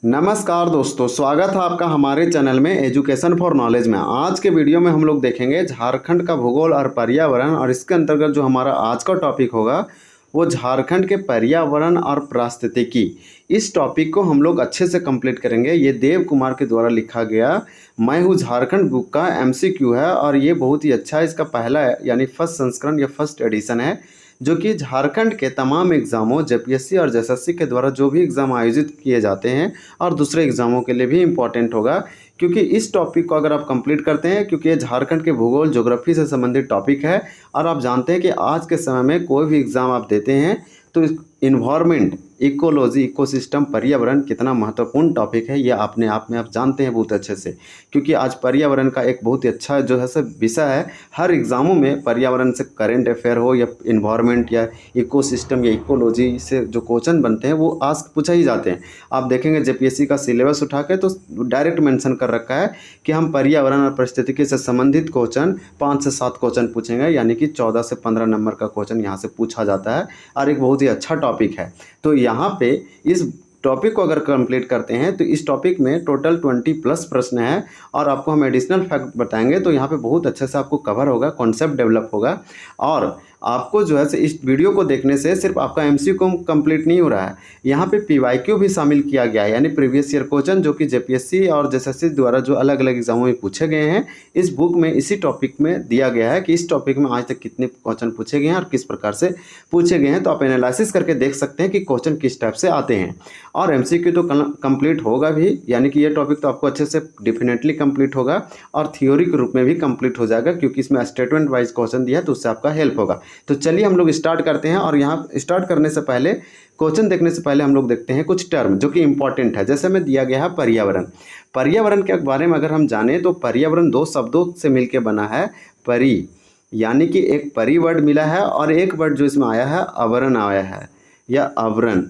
नमस्कार दोस्तों, स्वागत है आपका हमारे चैनल में एजुकेशन फॉर नॉलेज में। आज के वीडियो में हम लोग देखेंगे झारखंड का भूगोल और पर्यावरण, और इसके अंतर्गत जो हमारा आज का टॉपिक होगा वो झारखंड के पर्यावरण और पारिस्थितिकी। इस टॉपिक को हम लोग अच्छे से कंप्लीट करेंगे। ये देव कुमार के द्वारा लिखा गया मैं हूँ झारखंड बुक का एमसीक्यू है, और ये बहुत ही अच्छा है। इसका पहला यानी फर्स्ट संस्करण या फर्स्ट एडिशन है, जो कि झारखंड के तमाम एग्ज़ामों जेपीएससी और जेएसएससी के द्वारा जो भी एग्ज़ाम आयोजित किए जाते हैं और दूसरे एग्ज़ामों के लिए भी इम्पॉर्टेंट होगा, क्योंकि इस टॉपिक को अगर आप कंप्लीट करते हैं, क्योंकि ये झारखंड के भूगोल ज्योग्राफी से संबंधित टॉपिक है। और आप जानते हैं कि आज के समय में कोई भी एग्ज़ाम आप देते हैं तो इन्वायरमेंट, इकोलॉजी, इकोसिस्टम, पर्यावरण कितना महत्वपूर्ण टॉपिक है, ये अपने आप में आप जानते हैं बहुत अच्छे से। क्योंकि आज पर्यावरण का एक बहुत ही अच्छा जो है सब विषय है। हर एग्ज़ामों में पर्यावरण से करेंट अफेयर हो या इन्वायरमेंट या इकोसिस्टम या इकोलॉजी से जो क्वेश्चन बनते हैं वो आज पूछा ही जाते हैं। आप देखेंगे जेपीएससी का सिलेबस उठा के तो डायरेक्ट मेंशन कर रखा है कि हम पर्यावरण और पारिस्थितिकी से संबंधित क्वेश्चन 5 से 7 क्वेश्चन पूछेंगे, यानी कि 14 से 15 नंबर का क्वेश्चन यहाँ से पूछा जाता है, और एक बहुत ही अच्छा टॉपिक है। तो यहाँ पे इस टॉपिक को अगर कंप्लीट करते हैं तो इस टॉपिक में टोटल 20+ प्रश्न है, और आपको हम एडिशनल फैक्ट बताएंगे तो यहाँ पे बहुत अच्छे से आपको कवर होगा, कॉन्सेप्ट डेवलप होगा। और आपको जो है इस वीडियो को देखने से सिर्फ आपका एमसीक्यू कंप्लीट नहीं हो रहा है, यहाँ पे पीवाईक्यू भी शामिल किया गया है, यानी प्रीवियस ईयर क्वेश्चन जो कि जेपीएससी और जेएसएससी द्वारा जो अलग अलग एग्जामों में पूछे गए हैं, इस बुक में इसी टॉपिक में दिया गया है कि इस टॉपिक में आज तक कितने क्वेश्चन पूछे गए हैं और किस प्रकार से पूछे गए हैं। तो आप एनालिसिस करके देख सकते हैं कि क्वेश्चन किस टाइप से आते हैं। और एमसीक्यू तो कंप्लीट होगा भी, यानी कि ये टॉपिक तो आपको अच्छे से डेफिनेटली कंप्लीट होगा, और थ्योरी के रूप में भी कंप्लीट हो जाएगा, क्योंकि इसमें स्टेटमेंट वाइज क्वेश्चन दिया है तो उससे आपका हेल्प होगा। तो चलिए हम लोग स्टार्ट करते हैं। और यहाँ स्टार्ट करने से पहले, क्वेश्चन देखने से पहले हम लोग देखते हैं कुछ टर्म जो कि इंपॉर्टेंट है। जैसे में दिया गया है पर्यावरण। पर्यावरण के बारे में अगर हम जानें तो पर्यावरण 2 शब्दों से मिलकर बना है। परि, यानी कि एक परि वर्ड मिला है, और एक वर्ड जो इसमें आया है आवरण आया है, या आवरण।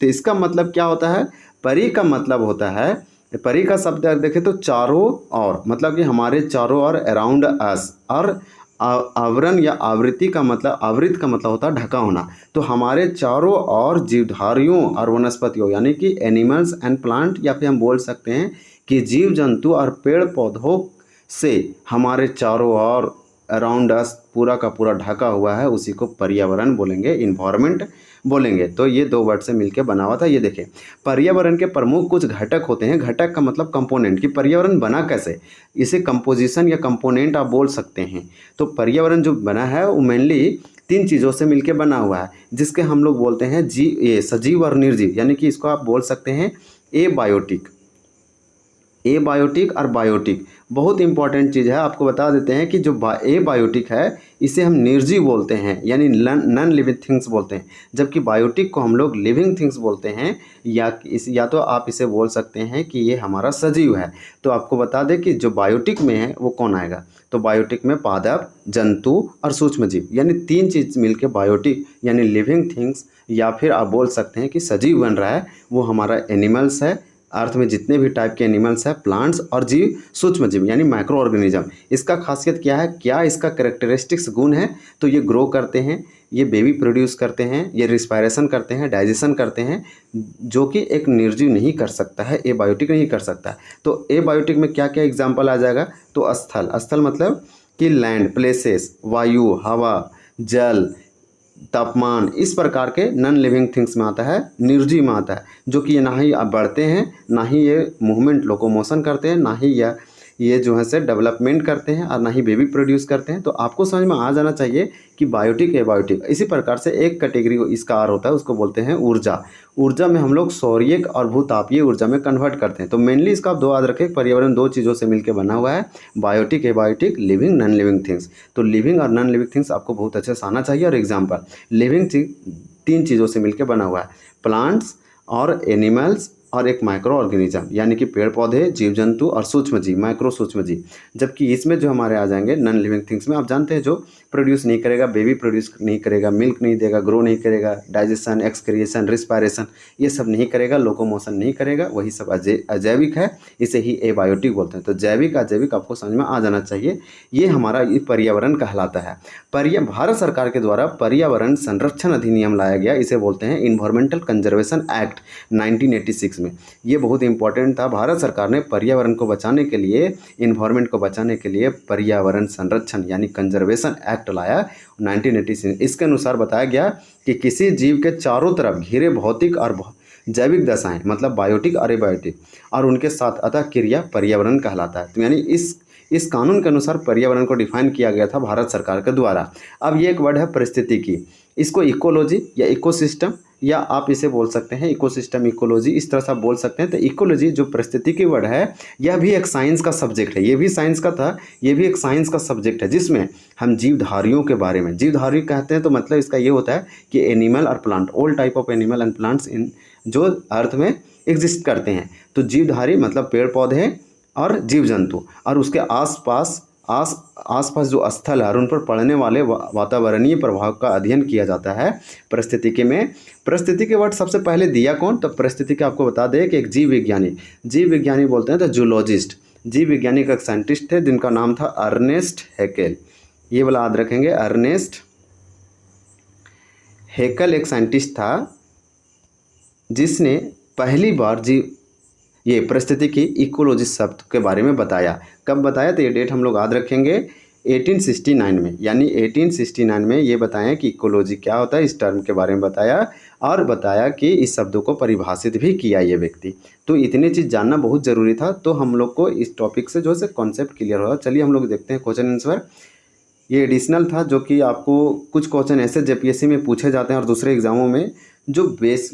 तो इसका मतलब क्या होता है? परि का मतलब होता है, परि का शब्द देखें तो चारों ओर, मतलब कि हमारे चारों ओर, अराउंड अस। और आवरण या आवृत्ति का मतलब, आवृत का मतलब होता है ढका होना। तो हमारे चारों ओर जीवधारियों और वनस्पतियों, यानी कि एनिमल्स एंड प्लांट, या फिर हम बोल सकते हैं कि जीव जंतु और पेड़ पौधों से हमारे चारों ओर, अराउंड अस, पूरा का पूरा ढका हुआ है, उसी को पर्यावरण बोलेंगे, इन्वायरमेंट बोलेंगे। तो ये 2 वर्ड से मिलकर बना हुआ था। ये देखें, पर्यावरण के प्रमुख कुछ घटक होते हैं। घटक का मतलब कंपोनेंट, कि पर्यावरण बना कैसे, इसे कंपोजिशन या कंपोनेंट आप बोल सकते हैं। तो पर्यावरण जो बना है वो मेनली 3 चीज़ों से मिलकर बना हुआ है, जिसके हम लोग बोलते हैं ये सजीव और निर्जीव, यानी कि इसको आप बोल सकते हैं एबायोटिक। एबायोटिक और बायोटिक बहुत इंपॉर्टेंट चीज़ है। आपको बता देते हैं कि जो एबायोटिक है इसे हम निर्जीव बोलते हैं, यानी नॉन लिविंग थिंग्स बोलते हैं, जबकि बायोटिक को हम लोग लिविंग थिंग्स बोलते हैं। या तो आप इसे बोल सकते हैं कि ये हमारा सजीव है। तो आपको बता दें कि जो बायोटिक में है वो कौन आएगा। तो बायोटिक में पादप, जंतु और सूक्ष्मजीव, यानी 3 चीज़ मिलकर बायोटिक यानी लिविंग थिंग्स, या फिर आप बोल सकते हैं कि सजीव बन रहा है, वो हमारा एनिमल्स है। अर्थ में जितने भी टाइप के एनिमल्स हैं, प्लांट्स और जीव, सूक्ष्म जीव यानी माइक्रो ऑर्गेनिज्म। इसका खासियत क्या है, क्या इसका कैरेक्टरिस्टिक्स गुण है? तो ये ग्रो करते हैं, ये बेबी प्रोड्यूस करते हैं, ये रिस्पायरेशन करते हैं, डाइजेशन करते हैं, जो कि एक निर्जीव नहीं कर सकता है, एबायोटिक नहीं कर सकता है। तो एबायोटिक में क्या क्या एग्जाम्पल आ जाएगा? तो स्थल, स्थल मतलब कि लैंड, प्लेसेस, वायु, हवा, जल, तापमान, इस प्रकार के नॉन लिविंग थिंग्स में आता है, निर्जीव में आता है, जो कि ये ना ही बढ़ते हैं, ना ही ये मूवमेंट लोकोमोशन करते हैं, ना ही ये जो है से डेवलपमेंट करते हैं, और ना ही बेबी प्रोड्यूस करते हैं। तो आपको समझ में आ जाना चाहिए कि बायोटिक, एबायोटिक। इसी प्रकार से एक कैटेगरी इसका और होता है, उसको बोलते हैं ऊर्जा। ऊर्जा में हम लोग सौर्यिक और भूतापीय ऊर्जा में कन्वर्ट करते हैं। तो मेनली इसका आप 2 याद रखें, पर्यावरण 2 चीज़ों से मिलकर बना हुआ है, biotic, abiotic, living, non living things. तो लिविंग और नॉन लिविंग थिंग्स आपको बहुत अच्छे से आना चाहिए। और एग्जाम्पल, लिविंग 3 चीज़ों से मिलकर बना हुआ है, प्लांट्स और एनिमल्स और एक माइक्रो ऑर्गेनिज्म, यानी कि पेड़ पौधे, जीव जंतु और सूक्ष्म जीव, माइक्रो सूक्ष्म जीव। जबकि इसमें जो हमारे आ जाएंगे नॉन लिविंग थिंग्स में, आप जानते हैं जो प्रोड्यूस नहीं करेगा, बेबी प्रोड्यूस नहीं करेगा, मिल्क नहीं देगा, ग्रो नहीं करेगा, डाइजेशन, एक्सक्रिएशन, रिस्पायरेशन, ये सब नहीं करेगा, लोकोमोशन नहीं करेगा, वही सब अजैविक है, इसे ही एबायोटिक बोलते हैं। तो जैविक, अजैविक आपको समझ में आ जाना चाहिए। ये हमारा पर्यावरण कहलाता है। भारत सरकार के द्वारा पर्यावरण संरक्षण अधिनियम लाया गया, इसे बोलते हैं इन्वायरमेंटल कंजर्वेशन एक्ट 1986। में। ये बहुत इंपॉर्टेंट था। भारत सरकार ने पर्यावरण को बचाने के लिए, इन्वायरमेंट को बचाने के लिए पर्यावरण संरक्षण यानी कंजर्वेशन एक्ट लाया 1986। इसके अनुसार बताया गया कि किसी जीव के चारों तरफ घिरे भौतिक और जैविक दशाएं मतलब बायोटिक और एबायोटिक और उनके साथ अतः क्रिया पर्यावरण कहलाता है। तो यानी इस कानून के अनुसार पर्यावरण को डिफाइन किया गया था भारत सरकार के द्वारा। अब ये एक वर्ड है परिस्थितिकी, इसको इकोलॉजी या इकोसिस्टम या आप इसे बोल सकते हैं इकोसिस्टम इकोलॉजी, इस तरह से आप बोल सकते हैं। तो इकोलॉजी जो परिस्थितिकी वर्ड है यह भी एक साइंस का सब्जेक्ट है, ये भी साइंस का था, ये भी एक साइंस का सब्जेक्ट है जिसमें हम जीवधारियों के बारे में, जीवधारी कहते हैं तो मतलब इसका ये होता है कि एनिमल और plant, all type of animal and plants in जो अर्थ में एग्जिस्ट करते हैं। तो जीवधारी मतलब पेड़ पौधे और जीव जंतु और उसके आसपास जो स्थल है और उन पर पड़ने वाले वातावरणीय प्रभाव का अध्ययन किया जाता है परिस्थितिकी में। परिस्थितिकी वर्ड सबसे पहले दिया कौन? तो परिस्थितिकी आपको बता दें कि एक जीव विज्ञानी बोलते हैं तो जूलॉजिस्ट, जीव विज्ञानी का एक साइंटिस्ट थे जिनका नाम था अर्नेस्ट हैकेल। ये वाला याद रखेंगे, अर्नेस्ट हैकेल एक साइंटिस्ट था जिसने पहली बार ये परिस्थितिकी इकोलॉजी शब्द के बारे में बताया। कब बताया? तो ये डेट हम लोग याद रखेंगे 1869 में, यानी 1869 में ये बताएं कि इकोलॉजी क्या होता है, इस टर्म के बारे में बताया और बताया कि इस शब्दों को परिभाषित भी किया ये व्यक्ति। तो इतनी चीज़ जानना बहुत ज़रूरी था। तो हम लोग को इस टॉपिक से जो है कॉन्सेप्ट क्लियर होगा। चलिए हम लोग देखते हैं क्वेश्चन आंसर। ये एडिशनल था जो कि आपको कुछ क्वेश्चन ऐसे जेपीएससी में पूछे जाते हैं और दूसरे एग्जामों में जो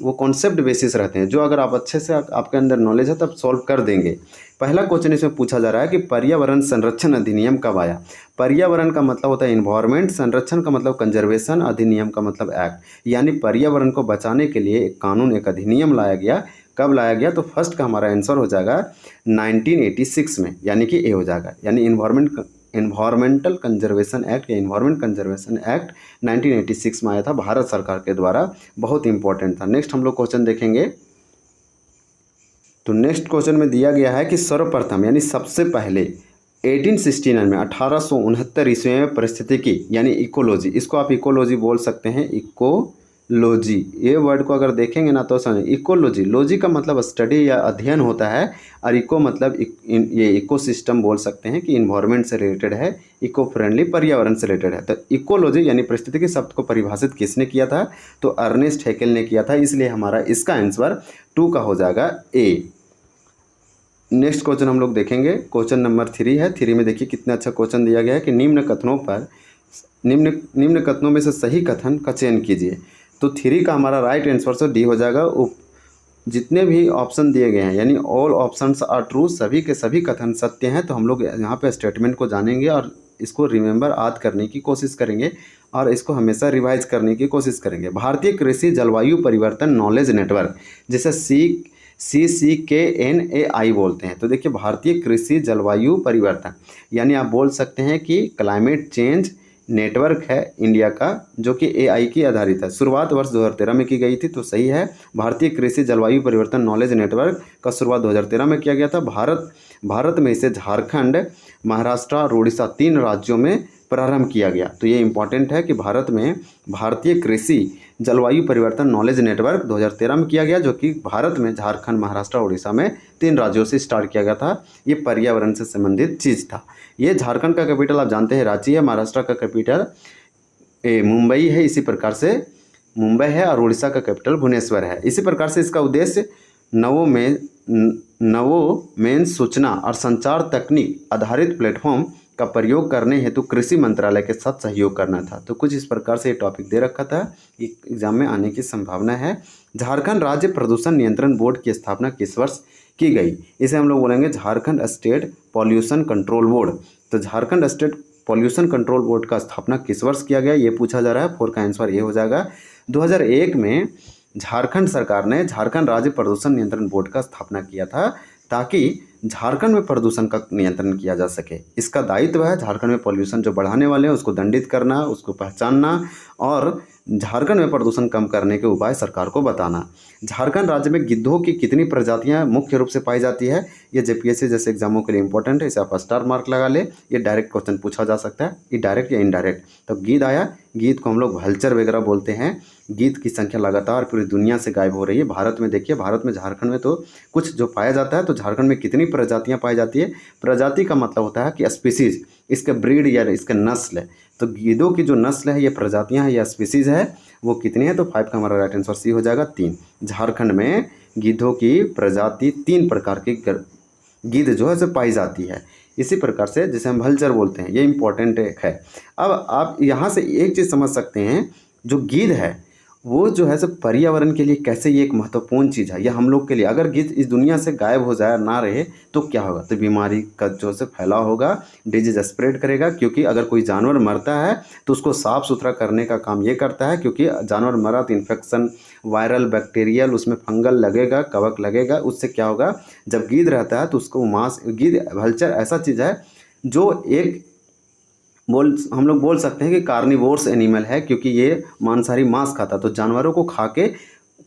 वो कॉन्सेप्ट बेसिस रहते हैं, जो अगर आप अच्छे से आपके अंदर नॉलेज है तब सॉल्व कर देंगे। पहला क्वेश्चन इसमें पूछा जा रहा है कि पर्यावरण संरक्षण अधिनियम कब आया? पर्यावरण का मतलब होता है इन्वायरमेंट, संरक्षण का मतलब कंजर्वेशन, अधिनियम का मतलब एक्ट, यानी पर्यावरण को बचाने के लिए एक कानून, एक अधिनियम लाया गया। कब लाया गया? तो फर्स्ट का हमारा आंसर हो जाएगा 1986 में, यानी कि ए हो जाएगा, यानी इन्वायरमेंटल कंजर्वेशन एक्ट या इन्वायरमेंट कंजर्वेशन एक्ट 1986 में आया था भारत सरकार के द्वारा। बहुत इंपॉर्टेंट था। नेक्स्ट हम लोग क्वेश्चन देखेंगे। तो नेक्स्ट क्वेश्चन में दिया गया है कि सर्वप्रथम यानी सबसे पहले 1869 में 1869 ईस्वी में परिस्थितिकी यानी इकोलॉजी, इसको आप इकोलॉजी बोल सकते हैं, इकोलॉजी ये वर्ड को अगर देखेंगे ना तो समझ, इकोलॉजी, लॉजी का मतलब स्टडी या अध्ययन होता है और इको मतलब ये इकोसिस्टम बोल सकते हैं कि इन्वायरमेंट से रिलेटेड है, इको फ्रेंडली पर्यावरण से रिलेटेड है। तो इकोलॉजी यानी परिस्थितिकी शब्द को परिभाषित किसने किया था? तो अर्नेस्ट हैकेल ने किया था, इसलिए हमारा इसका आंसर 2 का हो जाएगा ए। नेक्स्ट क्वेश्चन हम लोग देखेंगे, क्वेश्चन नंबर 3 है। 3 में देखिए कितना अच्छा क्वेश्चन दिया गया है कि निम्न कथनों में से सही कथन का चयन कीजिए। तो 3 का हमारा राइट आंसर से डी हो जाएगा। जितने भी ऑप्शन दिए गए हैं यानी ऑल ऑप्शंस आर ट्रू, सभी के सभी कथन सत्य हैं। तो हम लोग यहाँ पे स्टेटमेंट को जानेंगे और इसको रिमेंबर याद करने की कोशिश करेंगे और इसको हमेशा रिवाइज करने की कोशिश करेंगे। भारतीय कृषि जलवायु परिवर्तन नॉलेज नेटवर्क, जिसे CCKNAI बोलते हैं। तो देखिए भारतीय कृषि जलवायु परिवर्तन यानी आप बोल सकते हैं कि क्लाइमेट चेंज नेटवर्क है इंडिया का, जो कि AI की आधारित है। शुरुआत वर्ष 2013 में की गई थी, तो सही है। भारतीय कृषि जलवायु परिवर्तन नॉलेज नेटवर्क का शुरुआत 2013 में किया गया था। भारत में इसे झारखंड, महाराष्ट्र और उड़ीसा 3 राज्यों में प्रारंभ किया गया। तो ये इंपॉर्टेंट है कि भारत में भारतीय कृषि जलवायु परिवर्तन नॉलेज नेटवर्क 2013 में किया गया, जो कि भारत में झारखंड, महाराष्ट्र, उड़ीसा में 3 राज्यों से स्टार्ट किया गया था। ये पर्यावरण से संबंधित चीज़ था। ये झारखंड का कैपिटल आप जानते हैं रांची है, महाराष्ट्र का कैपिटल मुंबई है, इसी प्रकार से मुंबई है, और उड़ीसा का कैपिटल भुवनेश्वर है। इसी प्रकार से इसका उद्देश्य नवोमेन सूचना और संचार तकनीक आधारित प्लेटफॉर्म का प्रयोग करने हेतु कृषि मंत्रालय के साथ सहयोग करना था। तो कुछ इस प्रकार से ये टॉपिक दे रखा था, एग्जाम में आने की संभावना है। झारखंड राज्य प्रदूषण नियंत्रण बोर्ड की स्थापना किस वर्ष की गई? इसे हम लोग बोलेंगे Jharkhand state pollution control board. तो Jharkhand state pollution control board का स्थापना किस वर्ष किया गया, ये पूछा जा रहा है। 4 का आंसर ये हो जाएगा। 2001 में झारखंड सरकार ने झारखंड राज्य प्रदूषण नियंत्रण बोर्ड का स्थापना किया था, ताकि झारखंड में प्रदूषण का नियंत्रण किया जा सके। इसका दायित्व है झारखंड में पॉल्यूशन जो बढ़ाने वाले हैं उसको दंडित करना, उसको पहचानना और झारखंड में प्रदूषण कम करने के उपाय सरकार को बताना। झारखंड राज्य में गिद्धों की कितनी प्रजातियां मुख्य रूप से पाई जाती है? ये जेपीएससी जैसे एग्जामों के लिए इंपॉर्टेंट है, इसे आप स्टार मार्क लगा ले। ये डायरेक्ट क्वेश्चन पूछा जा सकता है, ये डायरेक्ट या इनडायरेक्ट। तो गिद्ध आया, गिद्ध को हम लोग भल्चर वगैरह बोलते हैं, गीध की संख्या लगातार पूरी दुनिया से गायब हो रही है। भारत में देखिए, भारत में झारखंड में तो कुछ जो पाया जाता है, तो झारखंड में कितनी प्रजातियां पाई जाती है। प्रजाति का मतलब होता है कि स्पीसीज, इसके ब्रीड या इसके नस्ल है। तो गीधों की जो नस्ल है, ये प्रजातियां हैं या स्पीसीज है, वो कितनी है। तो 5 का हमारा राइट आंसर सी हो जाएगा 3। झारखंड में गीधों की प्रजाति 3 प्रकार की गीध जो है पाई जाती है। इसी प्रकार से जिसे हम भल्चर बोलते हैं, ये इंपॉर्टेंट एक है। अब आप यहाँ से एक चीज़ समझ सकते हैं, जो गीध है वो जो है पर्यावरण के लिए कैसे ये एक महत्वपूर्ण चीज़ है। यह हम लोग के लिए, अगर गीध इस दुनिया से गायब हो जाए, ना रहे, तो क्या होगा। तो बीमारी का जो है फैलाव होगा, डिजीज स्प्रेड करेगा। क्योंकि अगर कोई जानवर मरता है तो उसको साफ़ सुथरा करने का काम ये करता है, क्योंकि जानवर मरा तो इन्फेक्शन, वायरल, बैक्टीरियल, उसमें फंगल लगेगा, कवक लगेगा। उससे क्या होगा, जब गीध रहता है तो उसको मांस, गीध भल्चर ऐसा चीज़ है जो एक हम लोग बोल सकते हैं कि कार्निवोर्स एनिमल है, क्योंकि ये मांसाहारी मांस खाता है। तो जानवरों को खा के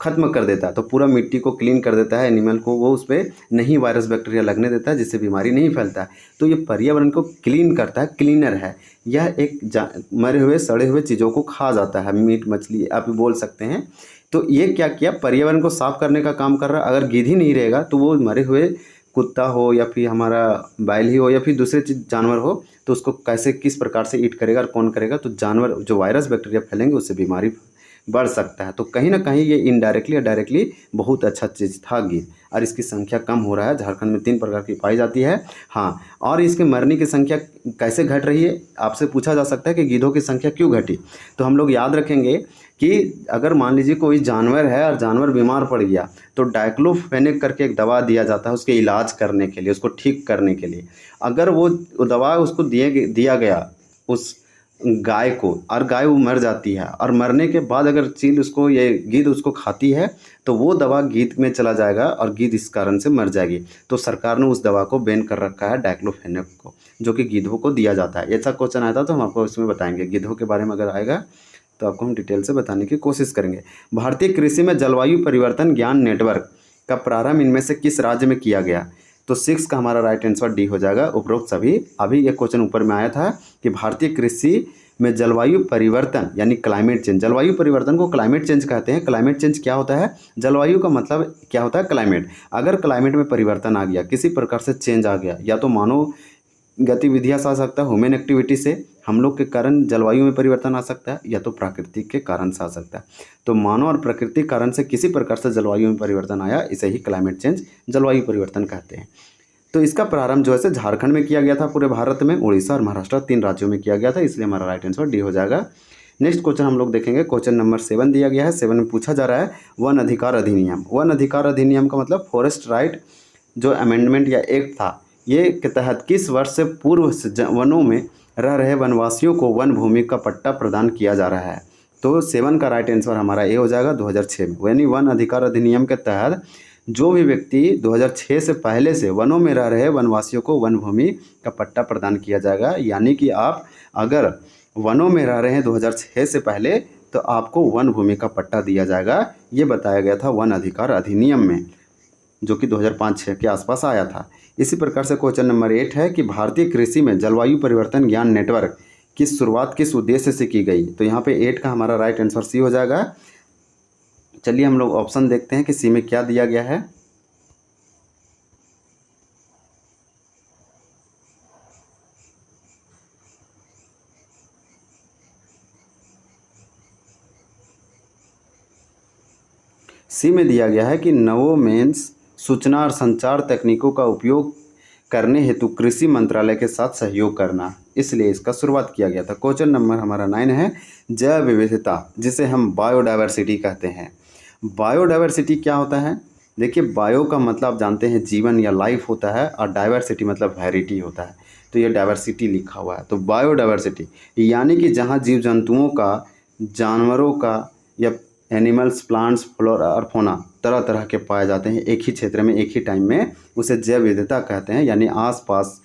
ख़त्म कर देता है, तो पूरा मिट्टी को क्लीन कर देता है एनिमल को, वो उस पर नहीं वायरस बैक्टीरिया लगने देता है, जिससे बीमारी नहीं फैलता है। तो ये पर्यावरण को क्लीन करता है, क्लीनर है। यह एक मरे हुए सड़े हुए चीज़ों को खा जाता है, मीट मछली आप बोल सकते हैं। तो ये क्या किया, पर्यावरण को साफ करने का काम कर रहा है। अगर गीध ही नहीं रहेगा तो वो मरे हुए कुत्ता हो या फिर हमारा बैल ही हो या फिर दूसरे चीज जानवर हो, तो उसको कैसे किस प्रकार से ईट करेगा और कौन करेगा। तो जानवर जो वायरस बैक्टीरिया फैलेंगे उससे बीमारी बढ़ सकता है। तो कहीं ना कहीं ये इनडायरेक्टली या डायरेक्टली बहुत अच्छा चीज़ था गीध, और इसकी संख्या कम हो रहा है। झारखंड में 3 प्रकार की पाई जाती है। हाँ, और इसके मरने की संख्या कैसे घट रही है, आपसे पूछा जा सकता है कि गीधों की संख्या क्यों घटी। तो हम लोग याद रखेंगे कि अगर मान लीजिए कोई जानवर है और जानवर बीमार पड़ गया, तो डाइक्लोफेनेक करके एक दवा दिया जाता है उसके इलाज करने के लिए, उसको ठीक करने के लिए। अगर वो दवा उसको दिया गया उस गाय को, और गाय वो मर जाती है, और मरने के बाद अगर चील उसको, ये गीध उसको खाती है, तो वो दवा गीध में चला जाएगा और गीध इस कारण से मर जाएगी। तो सरकार ने उस दवा को बैन कर रखा है, डाइक्लोफेनेक को, जो कि गीधों को दिया जाता है। ऐसा क्वेश्चन आया था तो हम आपको इसमें बताएंगे, गीधों के बारे में अगर आएगा तो आपको हम डिटेल से बताने की कोशिश करेंगे। भारतीय कृषि में जलवायु परिवर्तन ज्ञान नेटवर्क का प्रारंभ इनमें से किस राज्य में किया गया। तो 6 का हमारा राइट आंसर डी हो जाएगा, उपरोक्त सभी। अभी एक क्वेश्चन ऊपर में आया था कि भारतीय कृषि में जलवायु परिवर्तन यानी क्लाइमेट चेंज, जलवायु परिवर्तन को क्लाइमेट चेंज कहते हैं। क्लाइमेट चेंज क्या होता है, जलवायु का मतलब क्या होता है, क्लाइमेट। अगर क्लाइमेट में परिवर्तन आ गया, किसी प्रकार से चेंज आ गया, या तो मानव गतिविधियाँ से आ सकता है, ह्यूमन एक्टिविटी से, हम लोग के कारण जलवायु में परिवर्तन आ सकता है, या तो प्राकृतिक के कारण से आ सकता है। तो मानव और प्राकृतिक कारण से किसी प्रकार से जलवायु में परिवर्तन आया, इसे ही क्लाइमेट चेंज, जलवायु परिवर्तन कहते हैं। तो इसका प्रारंभ जो है झारखंड में किया गया था, पूरे भारत में, उड़ीसा और महाराष्ट्र 3 राज्यों में किया गया था, इसलिए हमारा राइट आंसर डी हो जाएगा। नेक्स्ट क्वेश्चन हम लोग देखेंगे, क्वेश्चन नंबर 7 दिया गया है। 7 में पूछा जा रहा है वन अधिकार अधिनियम। वन अधिकार अधिनियम का मतलब फॉरेस्ट राइट जो अमेंडमेंट या एक्ट था, ये के तहत किस वर्ष से पूर्व वनों में रह रहे वनवासियों को वन भूमि का पट्टा प्रदान किया जा रहा है। तो 7 का राइट आंसर हमारा ए हो जाएगा, 2006 में। यानी वन अधिकार अधिनियम के तहत जो भी व्यक्ति 2006 से पहले से वनों में रह रहे वनवासियों को वन भूमि का पट्टा प्रदान किया जाएगा। यानी कि आप अगर वनों में रह रहे हैं 2006 से पहले, तो आपको वन भूमि का पट्टा दिया जाएगा। ये बताया गया था वन अधिकार अधिनियम में, जो कि 2005-06 के आसपास आया था। इसी प्रकार से क्वेश्चन नंबर 8 है कि भारतीय कृषि में जलवायु परिवर्तन ज्ञान नेटवर्क की शुरुआत किस उद्देश्य से की गई। तो यहाँ पे 8 का हमारा राइट आंसर सी हो जाएगा। चलिए हम लोग ऑप्शन देखते हैं कि सी में क्या दिया गया है। सी में दिया गया है कि नवोमेंस सूचना और संचार तकनीकों का उपयोग करने हेतु कृषि मंत्रालय के साथ सहयोग करना, इसलिए इसका शुरुआत किया गया था। क्वेश्चन नंबर हमारा 9 है जैव विविधता, जिसे हम बायोडायवर्सिटी कहते हैं। बायोडायवर्सिटी क्या होता है, देखिए बायो का मतलब आप जानते हैं जीवन या लाइफ होता है, और डाइवर्सिटी मतलब वैरायटी होता है। तो ये डाइवर्सिटी लिखा हुआ है, तो बायोडाइवर्सिटी यानी कि जहाँ जीव जंतुओं का, जानवरों का, या एनिमल्स, प्लांट्स, फ्लोरा और फौना तरह तरह के पाए जाते हैं एक ही क्षेत्र में एक ही टाइम में, उसे जैव विविधता कहते हैं। यानी आसपास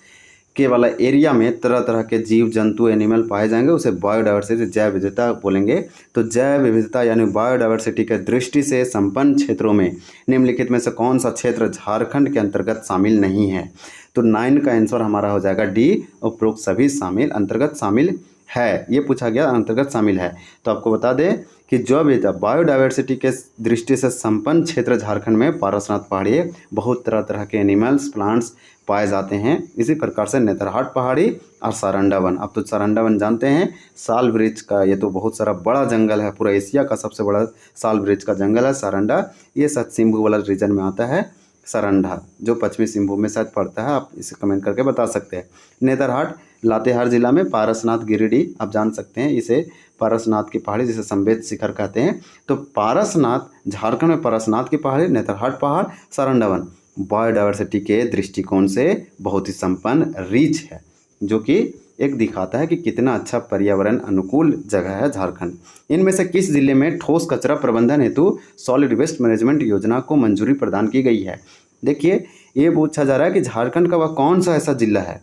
के वाला एरिया में तरह तरह के जीव जंतु एनिमल पाए जाएंगे, उसे बायोडाइवर्सिटी, जैव विविधता बोलेंगे। तो जैव विविधता यानी बायोडाइवर्सिटी के दृष्टि से संपन्न क्षेत्रों में निम्नलिखित में से कौन सा क्षेत्र झारखंड के अंतर्गत शामिल नहीं है। तो 9 का आंसर हमारा हो जाएगा डी, उपरोक्त सभी शामिल अंतर्गत शामिल है, ये पूछा गया, अंतर्गत शामिल है। तो आपको बता दें कि जो भी बायोडाइवर्सिटी के दृष्टि से संपन्न क्षेत्र झारखंड में पारसनाथ पहाड़ी, बहुत तरह तरह के एनिमल्स प्लांट्स पाए जाते हैं। इसी प्रकार से नेतरहाट पहाड़ी और सारंडा वन, अब तो सारंडा वन जानते हैं, साल वृक्ष का ये तो बहुत सारा बड़ा जंगल है, पूरा एशिया का सबसे बड़ा साल वृक्ष का जंगल है सारंडा। ये सतसिंभू वाला रीजन में आता है सारंडा, जो पश्चिमी सिंहभूम में शायद पड़ता है, आप इसे कमेंट करके बता सकते हैं। नेतरहाट लातेहार जिला में, पारसनाथ गिरिडीह आप जान सकते हैं, इसे पारसनाथ की पहाड़ी जिसे संवेद शिखर कहते हैं। तो पारसनाथ झारखंड में पारसनाथ की पहाड़ी, नेतरहाट पहाड़, सारंडा वन बायोडाइवर्सिटी के दृष्टिकोण से बहुत ही संपन्न रीच है, जो कि एक दिखाता है कि कितना अच्छा पर्यावरण अनुकूल जगह है झारखंड। इनमें से किस जिले में ठोस कचरा प्रबंधन हेतु सॉलिड वेस्ट मैनेजमेंट योजना को मंजूरी प्रदान की गई है? देखिए, ये पूछा जा रहा है कि झारखंड का वह कौन सा ऐसा जिला है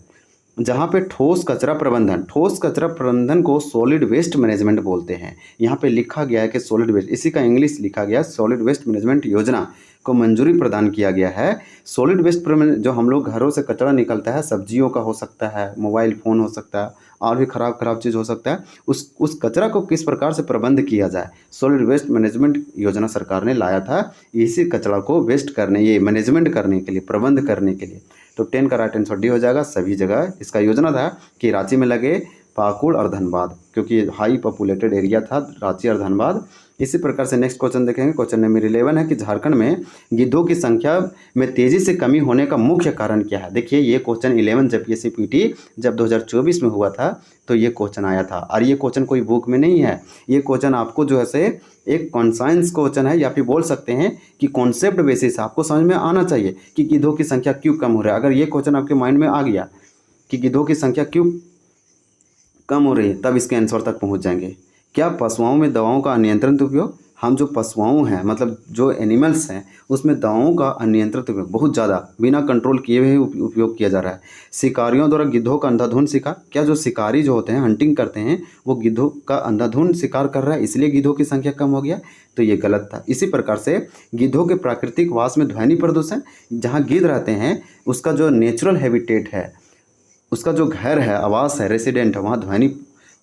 जहाँ पे ठोस कचरा प्रबंधन को सॉलिड वेस्ट मैनेजमेंट बोलते हैं। यहाँ पे लिखा गया है कि सॉलिड वेस्ट, इसी का इंग्लिश लिखा गया सॉलिड वेस्ट मैनेजमेंट योजना को मंजूरी प्रदान किया गया है। सॉलिड वेस्ट जो हम लोग घरों से कचरा निकलता है, सब्जियों का हो सकता है, मोबाइल फ़ोन हो सकता है, और भी ख़राब चीज़ हो सकता है, उस कचरा को किस प्रकार से प्रबंध किया जाए, सॉलिड वेस्ट मैनेजमेंट योजना सरकार ने लाया था, इसी कचरा को वेस्ट करने, ये मैनेजमेंट करने के लिए, प्रबंध करने के लिए। तो 10 का राइट आंसर डी हो जाएगा। सभी जगह इसका योजना था कि रांची में लगे, पाकुड़ और धनबाद, क्योंकि हाई पॉपुलेटेड एरिया था रांची और धनबाद। इसी प्रकार से नेक्स्ट क्वेश्चन देखेंगे। क्वेश्चन नंबर 11 है कि झारखंड में गिद्धों की संख्या में तेज़ी से कमी होने का मुख्य कारण क्या है? देखिए, ये क्वेश्चन 11 जब PSC-PT जब 2024 में हुआ था तो ये क्वेश्चन आया था, और ये क्वेश्चन कोई बुक में नहीं है, ये क्वेश्चन आपको जो है से एक कॉन्साइंस क्वेश्चन है, या फिर बोल सकते हैं कि कॉन्सेप्ट बेसिस आपको समझ में आना चाहिए कि गिद्धों की संख्या क्यों कम हो रहा है। अगर ये क्वेश्चन आपके माइंड में आ गया कि गिद्धों की संख्या क्यों कम हो रही है, तब इसके आंसर तक पहुंच जाएंगे। क्या पशुओं में दवाओं का अनियंत्रित उपयोग? हम जो पशुओं हैं, मतलब जो एनिमल्स हैं, उसमें दवाओं का अनियंत्रित उपयोग बहुत ज़्यादा बिना कंट्रोल किए हुए उपयोग किया जा रहा है। शिकारियों द्वारा गिद्धों का अंधाधुंध शिकार, क्या जो शिकारी जो होते हैं, हंटिंग करते हैं, वो गिद्धों का अंधाधुंध शिकार कर रहा है, इसलिए गिद्धों की संख्या कम हो गया? तो ये गलत था। इसी प्रकार से गिद्धों के प्राकृतिक वास में ध्वनि प्रदूषण, जहाँ गिद्ध रहते हैं उसका जो नेचुरल हैबिटेट है, उसका जो घर है, आवास है, रेसिडेंट है, वहाँ ध्वनि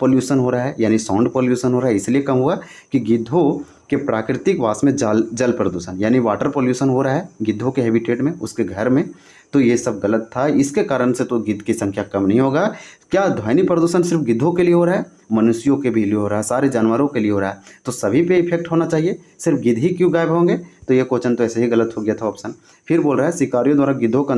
पोल्यूशन हो रहा है, यानी साउंड पोल्यूशन हो रहा है, इसलिए कम हुआ कि गिद्धों के प्राकृतिक वास में जल प्रदूषण यानी वाटर पोल्यूशन हो रहा है गिद्धों के हैबिटेट में, उसके घर में। तो ये सब गलत था, इसके कारण से तो गिद्ध की संख्या कम नहीं होगा। क्या ध्वनि प्रदूषण सिर्फ गिद्धों के लिए हो रहा है? मनुष्यों के भी लिए हो रहा है, सारे जानवरों के लिए हो रहा है, तो सभी पे इफेक्ट होना चाहिए, सिर्फ गिद्ध ही क्यों गायब होंगे? तो ये क्वेश्चन तो ऐसे ही गलत हो गया था ऑप्शन। फिर बोल रहा है शिकारियों द्वारा गिद्धों का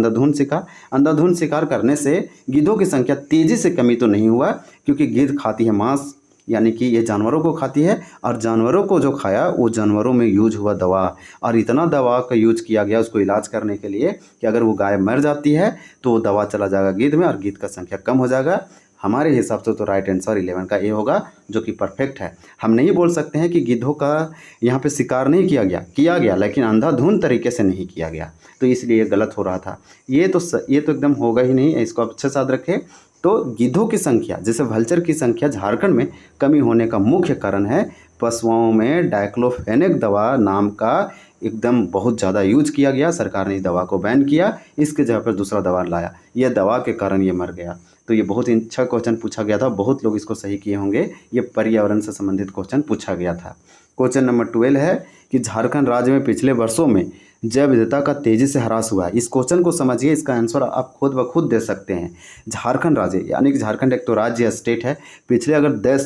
अंधाधुंध शिकार करने से गिद्धों की संख्या तेजी से कमी तो नहीं हुआ, क्योंकि गिद्ध खाती है मांस, यानी कि ये जानवरों को खाती है, और जानवरों को जो खाया वो जानवरों में यूज हुआ दवा, और इतना दवा का यूज किया गया उसको इलाज करने के लिए कि अगर वो गाय मर जाती है तो वो दवा चला जाएगा गिद्ध में, और गिद्ध का संख्या कम हो जाएगा। हमारे हिसाब से तो राइट आंसर 11 का ए होगा, जो कि परफेक्ट है। हम नहीं बोल सकते हैं कि गिद्धों का यहाँ पे शिकार नहीं किया गया, लेकिन अंधाधुंध तरीके से नहीं किया गया, तो इसलिए ये गलत हो रहा था। ये तो एकदम होगा ही नहीं, इसको आप अच्छे से याद रखें। तो गिद्धों की संख्या, जैसे वल्चर की संख्या झारखंड में कमी होने का मुख्य कारण है पशुओं में डाइक्लोफेनेक दवा नाम का एकदम बहुत ज़्यादा यूज किया गया, सरकार ने इस दवा को बैन किया, इसके जगह पर दूसरा दवा लाया, यह दवा के कारण ये मर गया। तो ये बहुत ही अच्छा क्वेश्चन पूछा गया था, बहुत लोग इसको सही किए होंगे, ये पर्यावरण से संबंधित क्वेश्चन पूछा गया था। क्वेश्चन नंबर 12 है कि झारखंड राज्य में पिछले वर्षों में जैव विविधता का तेजी से ह्रास हुआ है। इस क्वेश्चन को समझिए, इसका आंसर आप खुद ब खुद दे सकते हैं। झारखंड राज्य यानी कि झारखंड एक तो राज्य स्टेट है, पिछले अगर 10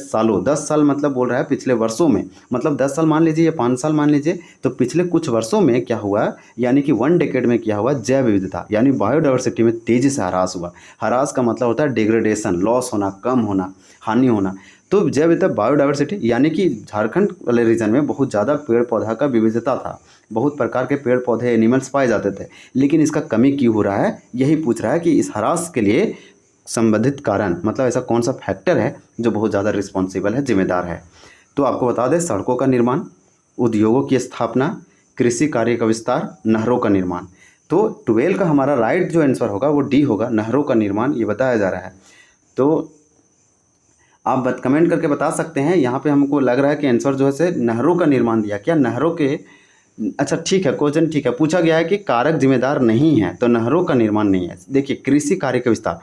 साल मतलब बोल रहा है पिछले वर्षों में, मतलब 10 साल मान लीजिए या 5 साल मान लीजिए, तो पिछले कुछ वर्षों में क्या हुआ, यानी कि 1 डेकेड में क्या हुआ, जैव विविधता यानी बायोडाइवर्सिटी में तेज़ी से ह्रास हुआ। ह्रास का मतलब होता है डिग्रेडेशन, लॉस होना, कम होना, हानि होना। तो जैव विविधता बायोडाइवर्सिटी यानी कि झारखंड वाले रीजन में बहुत ज़्यादा पेड़ पौधा का विविधता था, बहुत प्रकार के पेड़ पौधे एनिमल्स पाए जाते थे, लेकिन इसका कमी क्यों हो रहा है, यही पूछ रहा है कि इस ह्रास के लिए संबंधित कारण, मतलब ऐसा कौन सा फैक्टर है जो बहुत ज़्यादा रिस्पॉन्सिबल है, जिम्मेदार है। तो आपको बता दें, सड़कों का निर्माण, उद्योगों की स्थापना, कृषि कार्य का विस्तार, नहरों का निर्माण। तो 12 का हमारा राइट जो आंसर होगा वो डी होगा, नहरों का निर्माण, ये बताया जा रहा है। तो आप कमेंट करके बता सकते हैं, यहाँ पे हमको लग रहा है कि आंसर जो है से नहरों का निर्माण दिया, क्या नहरों के, अच्छा ठीक है, क्वेश्चन ठीक है, पूछा गया है कि कारक जिम्मेदार नहीं है, तो नहरों का निर्माण नहीं है। देखिए कृषि कार्य का विस्तार,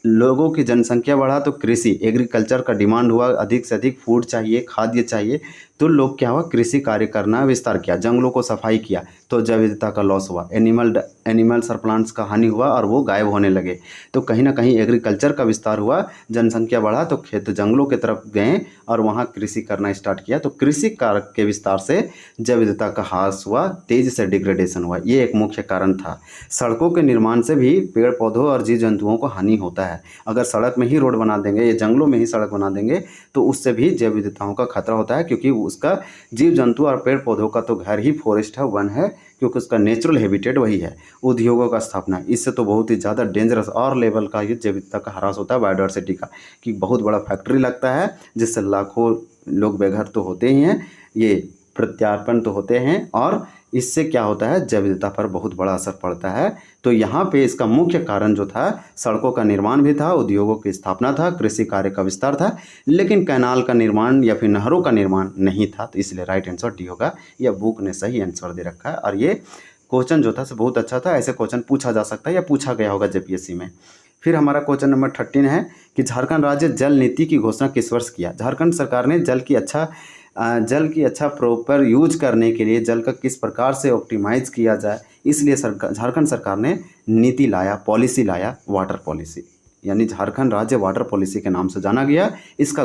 लोगों की जनसंख्या बढ़ा तो कृषि एग्रीकल्चर का डिमांड हुआ, अधिक से अधिक फूड चाहिए, खाद्य चाहिए, तो लोग क्या हुआ, कृषि कार्य करना विस्तार किया, जंगलों को सफाई किया, तो जैव विविधता का लॉस हुआ, एनिमल्स और प्लांट्स का हानि हुआ और वो गायब होने लगे। तो कहीं ना कहीं एग्रीकल्चर का विस्तार हुआ, जनसंख्या बढ़ा तो खेत जंगलों की तरफ गए और वहाँ कृषि करना स्टार्ट किया, तो कृषि कार्य के विस्तार से जैव विविधता का ह्रास हुआ, तेजी से डिग्रेडेशन हुआ, ये एक मुख्य कारण था। सड़कों के निर्माण से भी पेड़ पौधों और जीव जंतुओं को हानि होता है। अगर सड़क में ही रोड बना देंगे या जंगलों में ही सड़क बना देंगे तो उससे भी जैव विविधताओं का खतरा होता है, क्योंकि उसका जीव जंतु और पेड़ पौधों का तो घर ही फॉरेस्ट है, वन है, क्योंकि उसका नेचुरल हैबिटेट वही है। उद्योगों का स्थापना, इससे तो बहुत ही ज़्यादा डेंजरस और लेवल का ये जैव विविधता का ह्रास होता है बायोडायवर्सिटी का, कि बहुत बड़ा फैक्ट्री लगता है जिससे लाखों लोग बेघर तो होते ही हैं, ये प्रत्यार्पण तो होते हैं, और इससे क्या होता है, जैव विविधता पर बहुत बड़ा असर पड़ता है। तो यहाँ पे इसका मुख्य कारण जो था, सड़कों का निर्माण भी था, उद्योगों की स्थापना था, कृषि कार्य का विस्तार था, लेकिन कैनाल का निर्माण या फिर नहरों का निर्माण नहीं था। तो इसलिए राइट आंसर डी होगा। यह बुक ने सही आंसर दे रखा है, और ये क्वेश्चन जो था से बहुत अच्छा था। ऐसे क्वेश्चन पूछा जा सकता है या पूछा गया होगा जेपीएससी में। फिर हमारा क्वेश्चन नंबर 13 है कि झारखंड राज्य जल नीति की घोषणा किस वर्ष किया। झारखंड सरकार ने जल की अच्छा प्रॉपर यूज करने के लिए जल का किस प्रकार से ऑप्टिमाइज किया जाए, इसलिए झारखंड सरकार ने नीति लाया, पॉलिसी लाया, वाटर पॉलिसी, यानी झारखंड राज्य वाटर पॉलिसी के नाम से जाना गया। इसका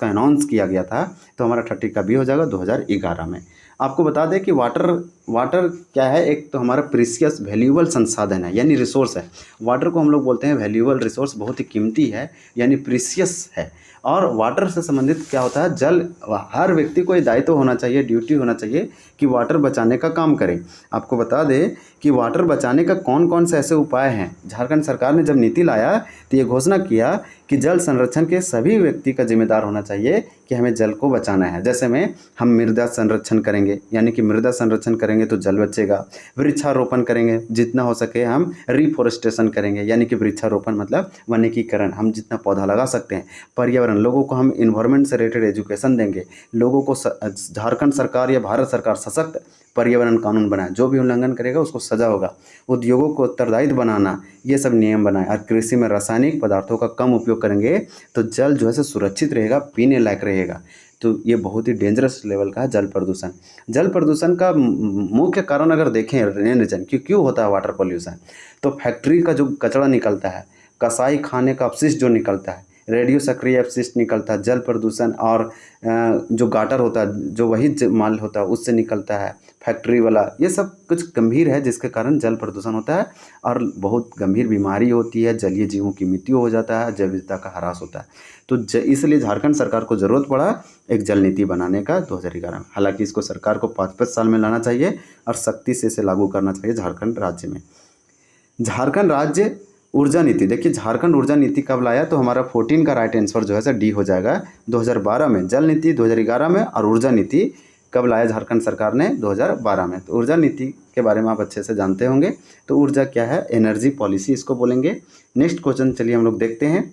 अनाउंस किया गया था। तो हमारा 30 का बी हो जाएगा 2011 में। आपको बता दें कि वाटर क्या है, एक तो हमारा प्रीशियस वैल्यूएबल संसाधन है, यानी रिसोर्स है। वाटर को हम लोग बोलते हैं वैल्यूएबल रिसोर्स, बहुत ही कीमती है, यानी प्रीशियस है। और वाटर से संबंधित क्या होता है, जल, हर व्यक्ति को ये दायित्व होना चाहिए, ड्यूटी होना चाहिए कि वाटर बचाने का काम करें। आपको बता दें कि वाटर बचाने का कौन कौन से ऐसे उपाय हैं। झारखंड सरकार ने जब नीति लाया तो ये घोषणा किया कि जल संरक्षण के सभी व्यक्ति का जिम्मेदार होना चाहिए कि हमें जल को बचाना है। जैसे में हम मृदा संरक्षण करेंगे, यानी कि मृदा संरक्षण करेंगे तो जल बचेगा। वृक्षारोपण करेंगे, जितना हो सके हम रिफॉरेस्टेशन करेंगे, यानी कि वृक्षारोपण मतलब वनीकरण, हम जितना पौधा लगा सकते हैं। पर्यावरण, लोगों को हम इन्वायरमेंट से रिलेटेड एजुकेशन देंगे। लोगों को झारखंड सरकार या भारत सरकार सशक्त पर्यावरण कानून बनाए, जो भी उल्लंघन करेगा उसको सजा होगा। उद्योगों को उत्तरदायित्व बनाना, ये सब नियम बनाए। और कृषि में रासायनिक पदार्थों का कम उपयोग करेंगे तो जल जो है से सुरक्षित रहेगा, पीने लायक रहेगा। तो ये बहुत ही डेंजरस लेवल का है जल प्रदूषण। जल प्रदूषण का मुख्य कारण अगर देखें, रीजन क्यों होता है वाटर पॉल्यूशन, तो फैक्ट्री का जो कचरा निकलता है, कसाई खाने का अपशिष्ट जो निकलता है, रेडियो सक्रिय अपशिष्ट निकलता है, जल प्रदूषण, और जो गाटर होता है, जो वही माल होता है उससे निकलता है, फैक्ट्री वाला, ये सब कुछ गंभीर है जिसके कारण जल प्रदूषण होता है और बहुत गंभीर बीमारी होती है, जलीय जीवों की मृत्यु हो जाता है, जैव विविधता का ह्रास होता है। तो इसलिए झारखंड सरकार को ज़रूरत पड़ा एक जल नीति बनाने का 2011 में। हालांकि इसको सरकार को 5-5 साल में लाना चाहिए और सख्ती से इसे लागू करना चाहिए झारखंड राज्य में। झारखंड राज्य ऊर्जा नीति, देखिए झारखंड ऊर्जा नीति कब लाया, तो हमारा 14 का राइट आंसर जो है सर डी हो जाएगा 2012 में। जल नीति 2011 में, और ऊर्जा नीति कब लाया झारखंड सरकार ने, 2012 में। तो ऊर्जा नीति के बारे में आप अच्छे से जानते होंगे। तो ऊर्जा क्या है, एनर्जी पॉलिसी इसको बोलेंगे। नेक्स्ट क्वेश्चन चलिए हम लोग देखते हैं।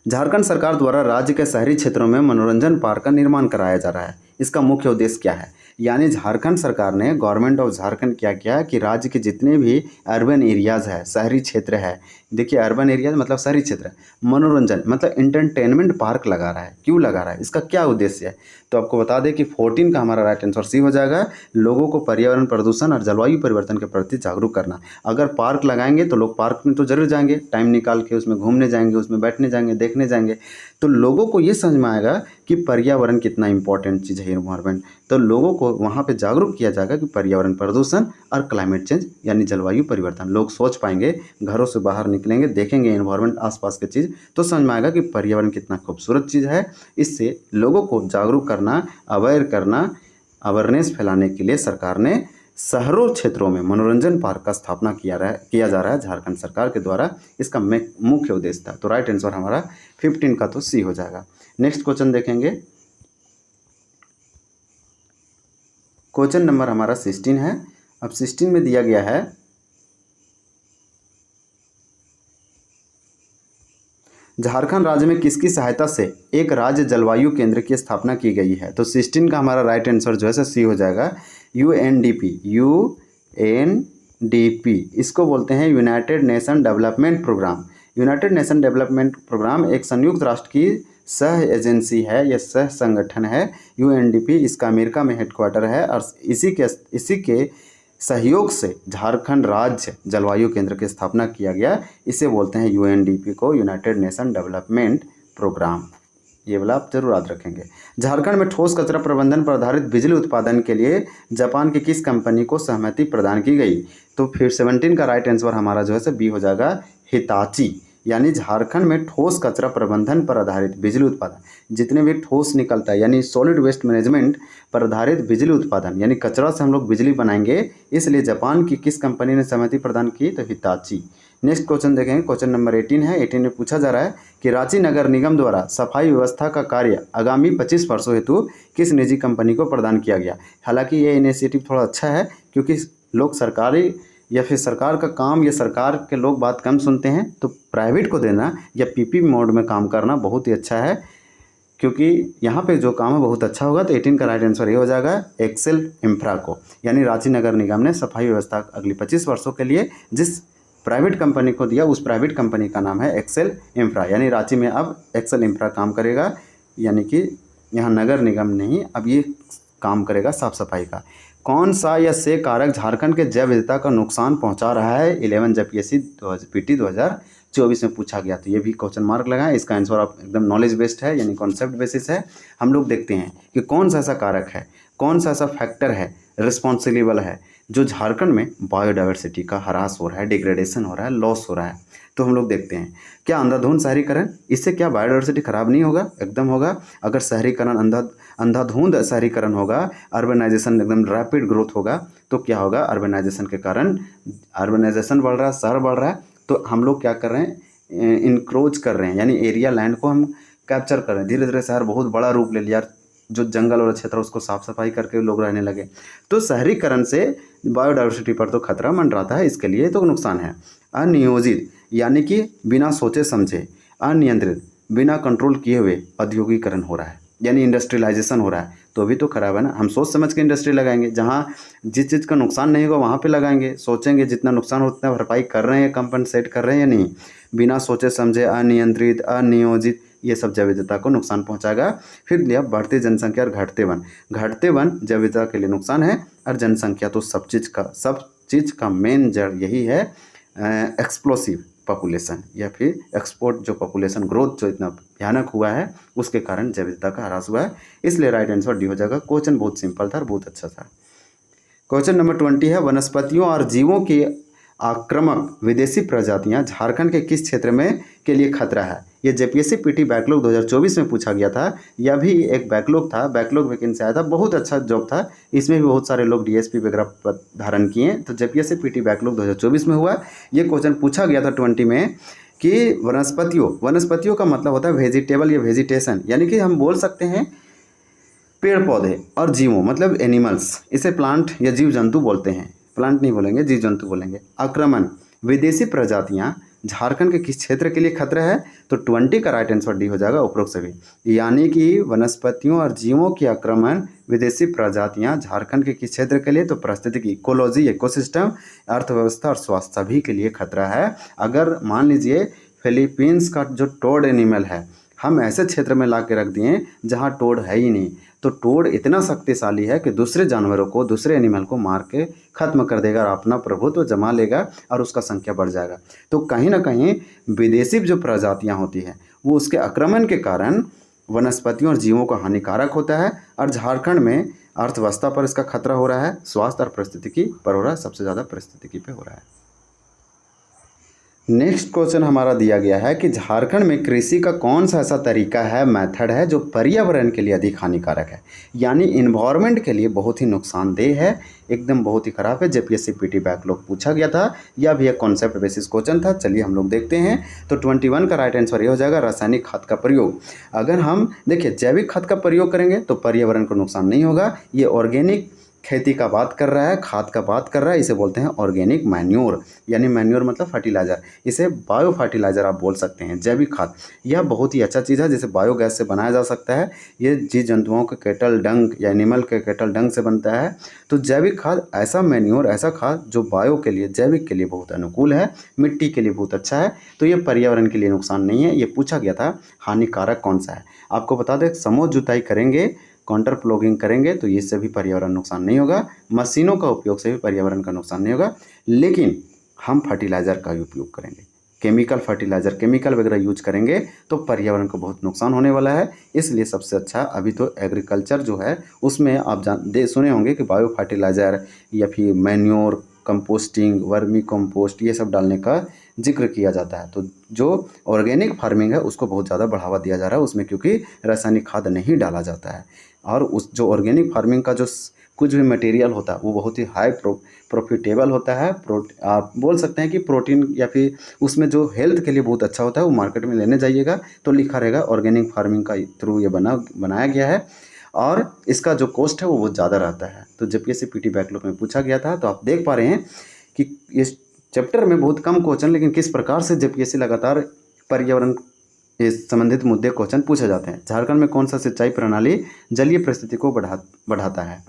झारखंड सरकार द्वारा राज्य के शहरी क्षेत्रों में मनोरंजन पार्क का निर्माण कराया जा रहा है, इसका मुख्य उद्देश्य क्या है। यानी झारखंड सरकार ने, गवर्नमेंट ऑफ झारखंड क्या किया कि राज्य के जितने भी अर्बन एरियाज़ है, शहरी क्षेत्र है, देखिए अर्बन एरियाज मतलब शहरी क्षेत्र, मनोरंजन मतलब एंटरटेनमेंट पार्क लगा रहा है। क्यों लगा रहा है, इसका क्या उद्देश्य है, तो आपको बता दें कि 14 का हमारा राइट आंसर सी हो जाएगा। लोगों को पर्यावरण प्रदूषण और जलवायु परिवर्तन के प्रति जागरूक करना। अगर पार्क लगाएंगे तो लोग पार्क में तो जरूर जाएंगे, टाइम निकाल के उसमें घूमने जाएंगे, उसमें बैठने जाएंगे, देखने जाएंगे, तो लोगों को ये समझ में आएगा कि पर्यावरण कितना इंपॉर्टेंट चीज़ है, इन्वायरमेंट। तो लोगों को वहाँ पे जागरूक किया जाएगा कि पर्यावरण प्रदूषण और क्लाइमेट चेंज यानी जलवायु परिवर्तन। लोग सोच पाएंगे, घरों से बाहर निकलेंगे, देखेंगे इन्वायरमेंट आसपास की चीज़, तो समझ में आएगा कि पर्यावरण कितना खूबसूरत चीज़ है। इससे लोगों को जागरूक करना, अवेयर करना, अवेयरनेस फैलाने के लिए सरकार ने शहरों क्षेत्रों में मनोरंजन पार्क का स्थापना किया जा रहा है झारखंड सरकार के द्वारा। इसका मुख्य उद्देश्य था। तो राइट आंसर हमारा 15 का तो सी हो जाएगा। नेक्स्ट क्वेश्चन देखेंगे। क्वेश्चन नंबर हमारा 16 है। अब 16 में दिया गया है, झारखंड राज्य में किसकी सहायता से एक राज्य जलवायु केंद्र की स्थापना की गई है। तो 16 का हमारा राइट आंसर जो है सी हो जाएगा, यूएनडीपी। इसको बोलते हैं united nation development programme. United nation development programme एक संयुक्त राष्ट्र की सह एजेंसी है या सह संगठन है। यूएनडीपी इसका अमेरिका में हेडक्वार्टर है और इसी के सहयोग से झारखंड राज्य जलवायु केंद्र की स्थापना किया गया। इसे बोलते हैं यूएनडीपी को, यूनाइटेड नेशन डेवलपमेंट प्रोग्राम। ये वाला आप जरूर याद रखेंगे। झारखंड में ठोस कचरा प्रबंधन पर आधारित बिजली उत्पादन के लिए जापान की किस कंपनी को सहमति प्रदान की गई? तो फिर 17 का राइट आंसर हमारा जो है सो बी हो जाएगा, हिताची। यानी झारखंड में ठोस कचरा प्रबंधन पर आधारित बिजली उत्पादन, जितने भी ठोस निकलता है यानी सॉलिड वेस्ट मैनेजमेंट पर आधारित बिजली उत्पादन, यानी कचरा से हम लोग बिजली बनाएंगे, इसलिए जापान की किस कंपनी ने सहमति प्रदान की? तो हिताची। नेक्स्ट क्वेश्चन देखेंगे, क्वेश्चन नंबर 18 है। 18 में पूछा जा रहा है कि रांची नगर निगम द्वारा सफाई व्यवस्था का कार्य आगामी 25 वर्षों हेतु किस निजी कंपनी को प्रदान किया गया? हालांकि ये इनिशिएटिव थोड़ा अच्छा है क्योंकि लोग सरकारी या फिर सरकार का काम या सरकार के लोग बात कम सुनते हैं, तो प्राइवेट को देना या पीपी मोड में काम करना बहुत ही अच्छा है, क्योंकि यहाँ पे जो काम है बहुत अच्छा होगा। तो 18 का राइट आंसर ये हो जाएगा, एक्सेल इंफ्रा को। यानी रांची नगर निगम ने सफाई व्यवस्था अगली 25 वर्षों के लिए जिस प्राइवेट कंपनी को दिया, उस प्राइवेट कंपनी का नाम है एक्सेल इंफ्रा। यानी रांची में अब एक्सेल इंफ्रा काम करेगा, यानी कि यहाँ नगर निगम नहीं, अब ये काम करेगा साफ सफाई का। कौन सा या से कारक झारखंड के जैव विविधता का नुकसान पहुंचा रहा है? 11 जेपीएससी पीटी 2024 में पूछा गया। तो ये भी क्वेश्चन मार्क लगाएं। इसका आंसर आप एकदम नॉलेज बेस्ड है, यानी कॉन्सेप्ट बेसिस है। हम लोग देखते हैं कि कौन सा ऐसा कारक है, कौन सा ऐसा फैक्टर है, रिस्पॉन्सिबल है जो झारखंड में बायोडाइवर्सिटी का ह्रास हो रहा है, डिग्रेडेशन हो रहा है, लॉस हो रहा है। तो हम लोग देखते हैं, क्या अंधाधुंध शहरीकरण, इससे क्या बायोडाइवर्सिटी खराब नहीं होगा? एकदम होगा। अगर शहरीकरण अंधाधुंध शहरीकरण होगा, अर्बनाइजेशन एकदम रैपिड ग्रोथ होगा, तो क्या होगा? अर्बनाइजेशन के कारण अर्बनाइजेशन बढ़ रहा है, शहर बढ़ रहा है, तो हम लोग क्या कर रहे हैं? इनक्रोच कर रहे हैं, यानी एरिया लैंड को हम कैप्चर कर रहे हैं। धीरे धीरे शहर बहुत बड़ा रूप ले लिया, जो जंगल वाला क्षेत्र उसको साफ सफाई करके लोग रहने लगे। तो शहरीकरण से बायोडाइवर्सिटी पर तो खतरा मंडराता है, इसके लिए तो नुकसान है। अनियोजित यानी कि बिना सोचे समझे, अनियंत्रित बिना कंट्रोल किए हुए औद्योगिकरण हो रहा है, यानी इंडस्ट्रियलाइजेशन हो रहा है, तो भी तो खराब है ना। हम सोच समझ के इंडस्ट्री लगाएंगे, जहाँ जिस चीज़ का नुकसान नहीं होगा वहाँ पे लगाएंगे, सोचेंगे जितना नुकसान हो उतना भरपाई कर रहे हैं, कंपनसेट कर रहे हैं या नहीं। बिना सोचे समझे, अनियंत्रित, अनियोजित, ये सब जैव विविधता को नुकसान पहुंचाएगा। फिर लिया बढ़ती जनसंख्या और घटते वन। घटते वन जैव विविधता के लिए नुकसान है, और जनसंख्या तो सब चीज़ का मेन जड़ यही है, एक्सप्लोसिव पॉपुलेशन या फिर एक्सपोर्ट जो पॉपुलेशन ग्रोथ जो इतना भयानक हुआ है, उसके कारण जैव विविधता का ह्रास हुआ है। इसलिए राइट आंसर डी हो जाएगा। क्वेश्चन बहुत सिंपल था और बहुत अच्छा था। क्वेश्चन नंबर 20 है, वनस्पतियों और जीवों की आक्रामक विदेशी प्रजातियां झारखंड के किस क्षेत्र में के लिए खतरा है? ये जेपीएससी पीटी बैकलॉग 2024 में पूछा गया था। यह भी एक बैकलॉग था, बैकलॉग वैकेंसी आया था, बहुत अच्छा जॉब था। इसमें भी बहुत सारे लोग डीएसपी वगैरह पद धारण किए। तो जेपीएससी पीटी बैकलॉग 2024 में हुआ। ये क्वेश्चन पूछा गया था 20 में कि वनस्पतियों का मतलब होता है वेजिटेबल या वेजिटेशन, यानी कि हम बोल सकते हैं पेड़ पौधे, और जीवों मतलब एनिमल्स, इसे प्लांट या जीव जंतु बोलते हैं। प्लांट नहीं बोलेंगे, जीव जंतु बोलेंगे। आक्रमण विदेशी प्रजातियां झारखंड के किस क्षेत्र के लिए खतरा है? तो 20 का राइट आंसर डी हो जाएगा, उपरोक्त सभी। यानी कि वनस्पतियों और जीवों की आक्रमण विदेशी प्रजातियां झारखंड के किस क्षेत्र के लिए? तो पारिस्थितिकी, इकोलॉजी, इकोसिस्टम, अर्थव्यवस्था और स्वास्थ्य सभी के लिए खतरा है। अगर मान लीजिए फिलीपींस का जो टोड एनिमल है, हम ऐसे क्षेत्र में ला के रख दिए जहाँ टोड है ही नहीं, तो टोड इतना शक्तिशाली है कि दूसरे जानवरों को, दूसरे एनिमल को मार के खत्म कर देगा और अपना प्रभुत्व जमा लेगा और उसका संख्या बढ़ जाएगा। तो कहीं ना कहीं विदेशी जो प्रजातियां होती हैं वो उसके आक्रमण के कारण वनस्पतियों और जीवों को हानिकारक होता है। और झारखंड में अर्थव्यवस्था पर इसका खतरा हो रहा है, स्वास्थ्य और परिस्थितिकी पर हो रहा है, सबसे ज़्यादा परिस्थितिकी पे हो रहा है। नेक्स्ट क्वेश्चन हमारा दिया गया है कि झारखंड में कृषि का कौन सा ऐसा तरीका है, मेथड है जो पर्यावरण के लिए अधिक हानिकारक है, यानी इन्वायरमेंट के लिए बहुत ही नुकसानदेह है, एकदम बहुत ही खराब है। जेपीएससी पीटी बैकलॉग पूछा गया था, यह भी एक कॉन्सेप्ट बेसिस क्वेश्चन था। चलिए हम लोग देखते हैं। तो 21 का राइट आंसर ये हो जाएगा, रासायनिक खाद का प्रयोग। अगर हम देखिए जैविक खाद का प्रयोग करेंगे तो पर्यावरण को नुकसान नहीं होगा। ये ऑर्गेनिक खेती का बात कर रहा है, खाद का बात कर रहा है, इसे बोलते हैं ऑर्गेनिक मैन्योर। यानी मैन्योर मतलब फर्टिलाइज़र, इसे बायो फर्टिलाइज़र आप बोल सकते हैं, जैविक खाद। यह बहुत ही अच्छा चीज़ है जिसे बायोगैस से बनाया जा सकता है। ये जीव जंतुओं के केटल डंक या एनिमल के केटल डंक से बनता है। तो जैविक खाद ऐसा मैन्योर, ऐसा खाद जो बायो के लिए, जैविक के लिए बहुत अनुकूल है, मिट्टी के लिए बहुत अच्छा है। तो ये पर्यावरण के लिए नुकसान नहीं है। ये पूछा गया था हानिकारक कौन सा है। आपको बता दें, समोच्च जुताई करेंगे, काउंटर प्लॉगिंग करेंगे तो इससे भी पर्यावरण नुकसान नहीं होगा, मशीनों का उपयोग से भी पर्यावरण का नुकसान नहीं होगा। लेकिन हम फर्टिलाइज़र का ही उपयोग करेंगे, केमिकल फर्टिलाइज़र, केमिकल वगैरह यूज करेंगे तो पर्यावरण को बहुत नुकसान होने वाला है। इसलिए सबसे अच्छा अभी तो एग्रीकल्चर जो है उसमें आप सुने होंगे कि बायो फर्टिलाइज़र या फिर मैन्योर, कंपोस्टिंग, वर्मी कंपोस्ट, ये सब डालने का जिक्र किया जाता है। तो जो ऑर्गेनिक फार्मिंग है उसको बहुत ज़्यादा बढ़ावा दिया जा रहा है उसमें, क्योंकि रासायनिक खाद नहीं डाला जाता है। और उस जो ऑर्गेनिक फार्मिंग का जो कुछ भी मटेरियल होता है वो बहुत ही हाई प्रॉफिटेबल होता है। आप बोल सकते हैं कि प्रोटीन या फिर उसमें जो हेल्थ के लिए बहुत अच्छा होता है, वो मार्केट में लेने जाइएगा तो लिखा रहेगा ऑर्गेनिक फार्मिंग का थ्रू ये बनाया गया है। और इसका जो कॉस्ट है वो बहुत ज़्यादा रहता है। तो जेपीएससी पीटी बैकलॉग में पूछा गया था। तो आप देख पा रहे हैं कि इस चैप्टर में बहुत कम क्वेश्चन, लेकिन किस प्रकार से जेपीएससी लगातार पर्यावरण इस संबंधित मुद्दे क्वेश्चन पूछे जाते हैं। झारखंड में कौन सा सिंचाई प्रणाली जलीय परिस्थिति को बढ़ाता है।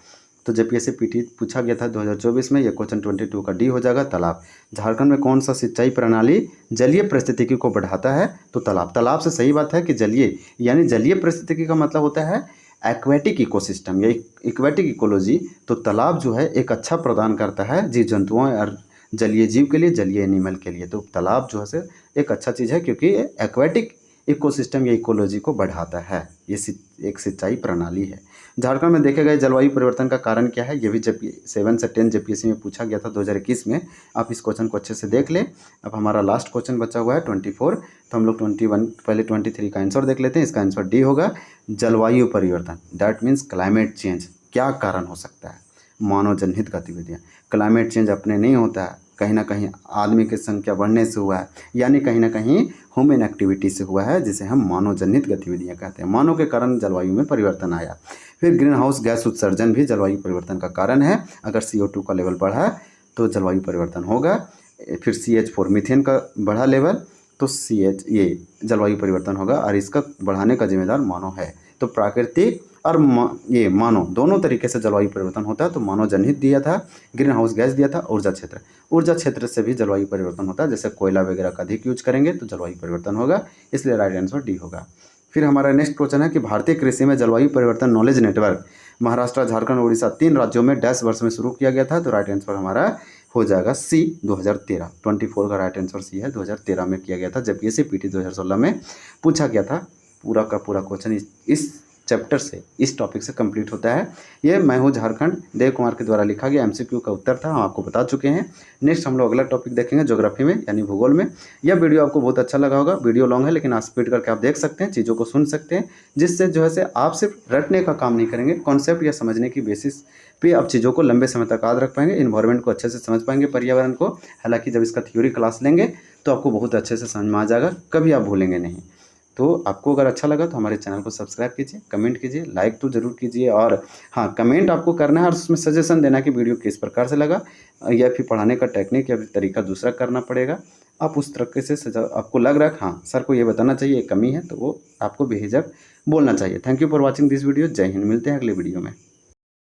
तो जेपीएससी पीटी पूछा गया था 2024 में। ये क्वेश्चन 22 का डी हो जाएगा, तालाब। झारखंड में कौन सा सिंचाई प्रणाली जलीय परिस्थितिकी को बढ़ाता है। तो तालाब। तालाब से सही बात है कि जलीय, यानी जलीय परिस्थितिकी का मतलब होता है एक्वेटिक इकोसिस्टम या इक्वेटिक इकोलॉजी। तो तालाब जो है एक अच्छा प्रदान करता है जीव जंतुओं और जलीय जीव के लिए, जलीय एनिमल के लिए। तो तालाब जो है एक अच्छा चीज़ है क्योंकि एक्वेटिक इकोसिस्टम या इकोलॉजी को बढ़ाता है। ये एक सिंचाई प्रणाली है। झारखंड में देखे गए जलवायु परिवर्तन का कारण क्या है, ये भी 7 से 10 जेपीएससी में पूछा गया था 2021 में। आप इस क्वेश्चन को अच्छे से देख लें। अब हमारा लास्ट क्वेश्चन बचा हुआ है 24। तो हम लोग 21 पहले 23 का आंसर देख लेते हैं। इसका आंसर डी होगा, जलवायु परिवर्तन। That means climate change. क्या कारण हो सकता है, मानव जनहित गतिविधियाँ। क्लाइमेट चेंज अपने नहीं होता है, कहीं ना कहीं आदमी की संख्या बढ़ने से हुआ है, यानी कहीं ना कहीं ह्यूमन एक्टिविटी से हुआ है, जिसे हम मानव जनित गतिविधियाँ कहते हैं। मानव के कारण जलवायु में परिवर्तन आया। फिर ग्रीन हाउस गैस उत्सर्जन भी जलवायु परिवर्तन का कारण है। अगर CO2 का लेवल बढ़ा तो जलवायु परिवर्तन होगा। फिर CH4 मीथेन का बढ़ा लेवल तो ये जलवायु परिवर्तन होगा, और इसका बढ़ाने का जिम्मेदार मानव है। तो प्राकृतिक और ये मानव दोनों तरीके से जलवायु परिवर्तन होता है। तो मानव जनहित दिया था, ग्रीन हाउस गैस दिया था, ऊर्जा क्षेत्र। ऊर्जा क्षेत्र से भी जलवायु परिवर्तन होता है, जैसे कोयला वगैरह का अधिक यूज करेंगे तो जलवायु परिवर्तन होगा। इसलिए राइट आंसर डी होगा। फिर हमारा नेक्स्ट क्वेश्चन है कि भारतीय कृषि में जलवायु परिवर्तन नॉलेज नेटवर्क महाराष्ट्र, झारखंड, उड़ीसा 3 राज्यों में डैश वर्ष में शुरू किया गया था। तो राइट आंसर हमारा हो जाएगा सी, 2013। 24 का राइट आंसर सी है, 2013 में किया गया था। जबकि इसे पीटी 2016 में पूछा गया था। पूरा का पूरा क्वेश्चन इस चैप्टर से, इस टॉपिक से कंप्लीट होता है। ये मैं हूँ झारखंड, देव कुमार के द्वारा लिखा गया MCQ का उत्तर था, हम आपको बता चुके हैं। नेक्स्ट हम लोग अगला टॉपिक देखेंगे ज्योग्राफी में, यानी भूगोल में। यह वीडियो आपको बहुत अच्छा लगा होगा। वीडियो लॉन्ग है लेकिन आप स्पीड करके आप देख सकते हैं, चीज़ों को सुन सकते हैं, जिससे जो है से आप सिर्फ रटने का काम नहीं करेंगे, कॉन्सेप्ट या समझने की बेसिस पे आप चीज़ों को लंबे समय तक याद रख पाएंगे, इन्वायरमेंट को अच्छे से समझ पाएंगे, पर्यावरण को। हालांकि जब इसका थ्योरी क्लास लेंगे तो आपको बहुत अच्छे से समझ में आ जाएगा, कभी आप भूलेंगे नहीं। तो आपको अगर अच्छा लगा तो हमारे चैनल को सब्सक्राइब कीजिए, कमेंट कीजिए, लाइक तो ज़रूर कीजिए। और हाँ, कमेंट आपको करना है और उसमें सजेशन देना कि वीडियो किस प्रकार से लगा, या फिर पढ़ाने का टेक्निक या फिर तरीका दूसरा करना पड़ेगा। आप उस तरीके से आपको लग रहा है हाँ सर को ये बताना चाहिए, ये कमी है, तो वो आपको बेझिझक बोलना चाहिए। Thank you for watching this video. जय हिंद। मिलते हैं अगले वीडियो में।